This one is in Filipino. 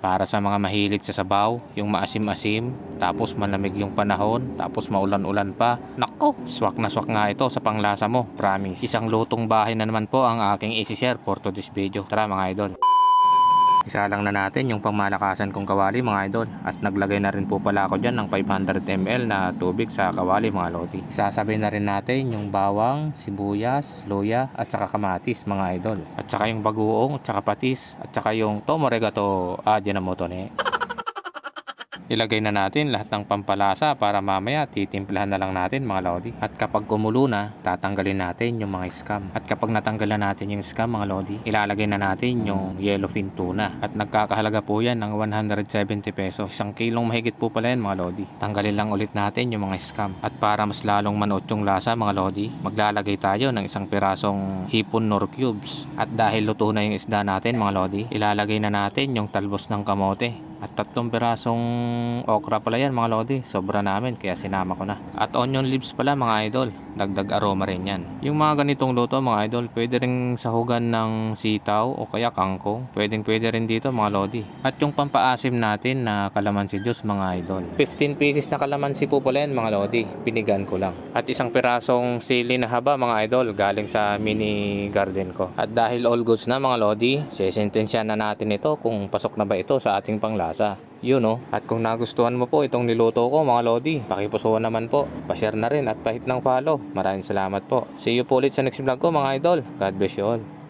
Para sa mga mahilig sa sabaw, yung maasim-asim, tapos malamig yung panahon, tapos maulan-ulan pa. Nako, swak na swak nga ito sa panglasa mo, promise. Isang lutong bahay na naman po ang aking isi-share for today's video. Tara mga idol. Isa lang na natin yung pangmalakasan kong kawali mga idol. At naglagay na rin po pala ako dyan ng 500 ml na tubig sa kawali mga lodi. Isasabay na rin natin yung bawang, sibuyas, luya at saka kamatis mga idol. At saka yung bagoong at saka patis at saka yung tomoregato ajinomoto ne. Ilagay na natin lahat ng pampalasa para mamaya titimplahan na lang natin mga lodi. At kapag kumulo na, tatanggalin natin yung mga scam. At kapag natanggalan natin yung scam mga lodi, ilalagay na natin yung yellowfin tuna. At nagkakahalaga po yan ng 170 pesos. Isang kilong mahigit po pala yan mga lodi. Tanggalin lang ulit natin yung mga scam. At para mas lalong manuot yung lasa mga lodi, maglalagay tayo ng isang pirasong hipon nor cubes. At dahil luto na yung isda natin mga lodi, ilalagay na natin yung talbos ng kamote. At 3 pirasong okra pala yan mga lodi. Sobra namin kaya sinama ko na. At onion leaves pala mga idol. Dagdag aroma rin yan. Yung mga ganitong luto mga idol, pwede rin sahugan ng sitaw o kaya kangkong. Pwede rin dito mga lodi. At yung pampaasim natin na kalamansi juice mga idol. 15 pieces na kalamansi po pala yan mga lodi. Pinigan ko lang. At isang pirasong sili na haba mga idol galing sa mini garden ko. At dahil all goods na mga lodi, sesentensya na natin ito kung pasok na ba ito sa ating panglasa. Yun oh. At kung nagustuhan mo po itong niluto ko mga lodi, pakipusuhan naman po, pa-share na rin at pahit ng follow. Maraming salamat po. See you po ulit sa next vlog ko mga idol. God bless you all.